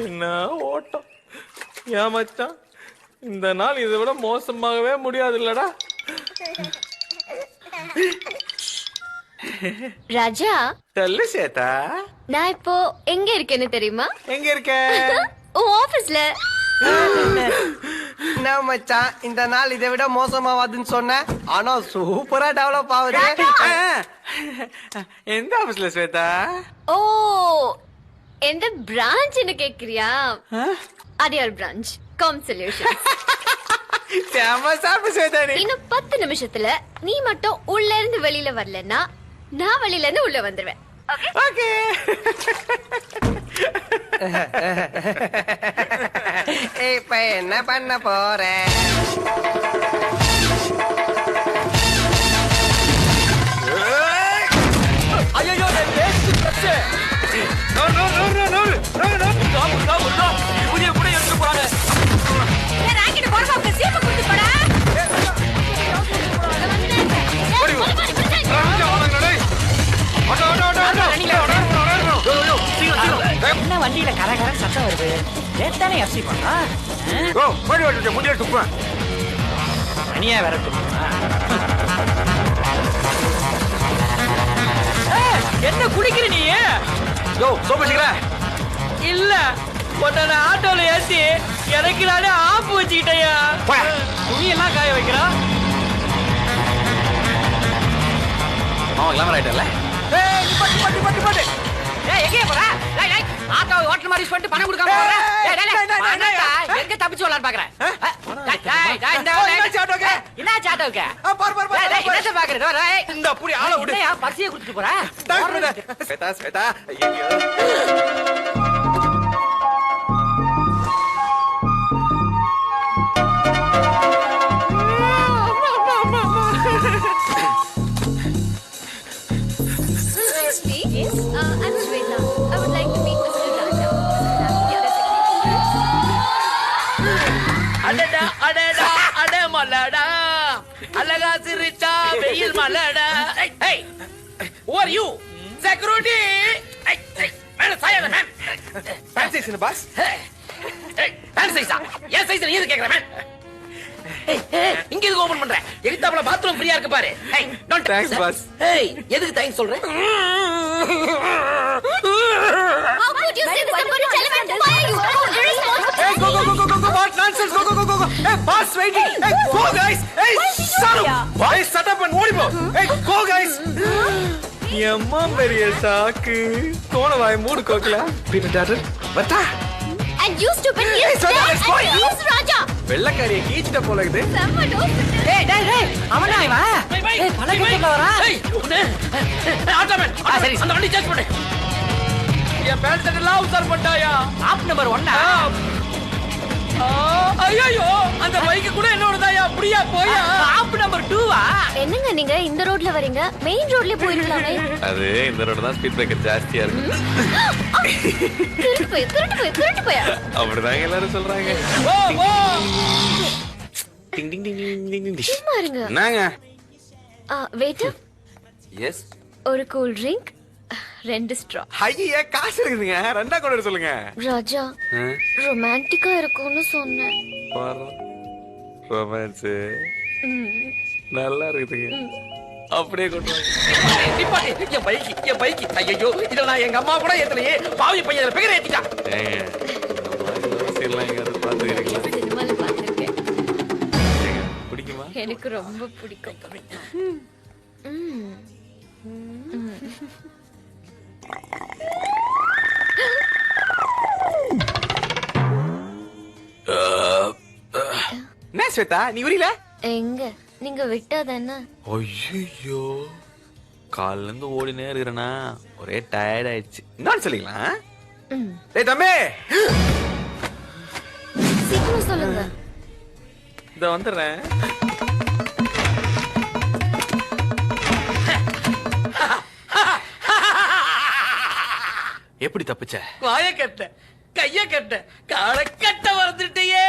என்ன ஓட்டம் ஏமாச்சான். இந்த நாள் இதை விட மோசமாகவே முடியாது இல்லடா. ராஜா, சொல்லு சேதா. நான் இப்போ எங்க இருக்கேன்னு தெரியுமா? எங்க இருக்க? உன் ஆபீஸ்ல. என்ன மச்சான், இந்த நாள் இதை விட மோசமாவாதுன்னு சொன்ன, ஆனா சூப்பரா டெவலப் ஆகுது. எந்த ஆபீஸ்ல ஸ்வேதா? ஓ, எந்த பிரான்ச்னு கேக்குறியா? அது ஒரு பிரான்ச், காம் சொல்யூஷன். இன்னும் 10 நிமிஷத்துல நீ மட்டும் உள்ள இருந்து வெளியில வரலன்னா நான் வெளியில இருந்து உள்ள வந்துருவேன். ஓகே. இப்ப என்ன பண்ண போற? ஐயோ, புதிய கூட எடுத்து போறாங்க. என்ன வண்டியில கரகர சத்தம் வருது? ஏத்தானே எஃப்சி பண்ணா முடிய துப்புவேன். மணியா வரட்டும். என்ன குடிக்கிற நீ? யோ சோபிச்சுக்கிற இல்ல, உன்ன ஆட்டோல ஏத்தி இறக்கிறானே ஆப்பு வச்சுக்கிட்டயா. துணியெல்லாம் காய வைக்கிறான். அவன் கிளாமர் ஆயிட்டல. எங்கே போற? ஆட்டோ ஹோட்டல் மாதிரி சொல்லிட்டு பணம் கொடுக்காம போற? எங்க தப்பிச்சு வரலான்னு பாக்குறேன். என்ன சாட்டோக்கு என்ன பாக்குறது? இந்த புடி ஆள விடு. பரிசையை கொடுத்துட்டு போற? ஸ்வேதா ஸ்வேதா ஐயோ. I'm Shweta. I would like to meet Mr. Raja. அடடா அடடா அடமலடா அழகா சிரிச்சா வெயில் மலடா. Hey, who are you? Security. Hey, மேல சாயாத ma'am. Fancy size boss. Hey, fancy சைஸா? ஏன் சைஸ் நீ கேக்குற மேம்? இங்க எதுக்கு ஓபன் பண்ற? எதுத்தாப்புல பாத்ரூம் ஃப்ரீயா இருக்கு பாரு. Hey, don't Thanks, boss. Hey, எதுக்கு தேங்க்ஸ் சொல்ற? How could you say this about a telephone? Why are you so irresponsible? Hey, go. What nonsense? Go. Hey, boss waiting. Hey, go guys. Hey, shut up. Hey, shut up and ஓடி போ. Hey, go guys. எம்மா பெரிய சாக்கு. கோண வாய் மூடு கோக்கல. Peter daughter. வட்டா. And you stupid Hey, so that is why you- Yes, Raja. வெள்ளக்காரிய கீச்சிட்ட போல இருக்குது. Some hospital. டேய் அவனா இவன்? ஏய் பலகத்துல வரா. ஏய் உன்ன ஆட்டோமேன். சரி அந்த வண்டி சேஞ்ச் பண்ணு. என் பேண்ட் எல்லாம் உசார் பண்ணாயா? App number 1. ஐயோ அந்த பைக் கூட என்னோடதாயா? அப்படியா போயா? ஆப் நம்பர் 2வா? என்னங்க நீங்க இந்த ரோட்ல வரீங்க? மெயின் ரோட்லயே போயிருக்கலாமே. அது இந்த ரோடு தான் ஸ்பீட் பிரேக்கர் ஜாஸ்தியா இருக்கு. திருட்டு போய். அப்படிதாங்க எல்லாரும் சொல்றாங்க. டிங் டிங் டிங் டிங் டிங். சும்மா இருங்க. என்னங்க? Waiter, yes. ஒரு கூல் ட்ரிங்க், 2 ஸ்ட்ரா. ஐயா காசு இருக்குதுங்க. ரெண்டா கொண்டு வர சொல்லுங்க. ராஜா, ரொமான்டிக்கா இருக்கும்னு சொன்னேன். ரொமான்ஸ் நல்லா இருக்குதுங்க. அப்படியே கொண்டு வாங்க. என் பைக் ஐயோ இத நான் எங்க அம்மா கூட ஏத்தலையே. பாவி பையன் பெயரை ஏத்திட்டான். ஏங்க இந்த மாதிரி சீன்லாம் எங்கயாவது பார்த்துக்கிறீங்களா? சினிமால பார்த்திருக்கேன். ஏங்க, பிடிக்குமா? எனக்கு ரொம்ப பிடிக்கும். என்ன ஸ்வேதா நீ உரியல? எங்க நீங்க விட்டாதானே? ஐயோ கால்ல இருந்து ஓடினே இருக்கிறேனா ஒரே டயர்ட் ஆயிடுச்சு. என்னன்னு சொல்லிங்களா? டேய் தம்பி, சீக்கிரம் சொல்லுங்க. இத வந்துடுறேன். எப்படி தப்பிச்ச? வாய கட்ட கைய கட்ட கால கட்ட வந்துட்டியே.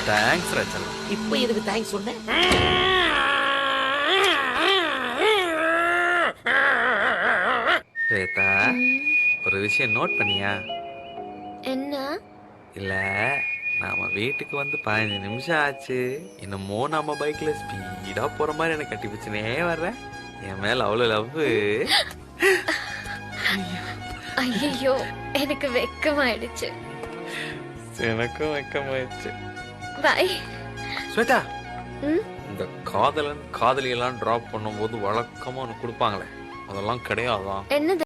தேங்க்ஸ் ராஜா. இப்போ எதுக்கு தேங்க்ஸ் சொன்ன? ஸ்வேதா ஒரு விஷயம் நோட் பண்ணியா? என்ன? இல்ல, நாம வீட்டுக்கு வந்து 15 நிமிஷம் ஆச்சு, இன்னமும் நம்ம பைக்ல ஸ்பீடா போற மாதிரி எனக்கு கட்டி பிடிச்சுனே வர்றேன். என் மேல அவ்வளவு லவ். ஐயோ, எனக்கு வெக்கமாயிடுச்சு. எனக்கும் வெக்கமாயிடுச்சு. பை. ஸ்வேதா, ம்? இந்த காதலன் காதலியெல்லாம் டிராப் பண்ணும்போது வழக்கமா ஒன்று கொடுப்பாங்களே, அதெல்லாம் கிடையாதான்? என்னது?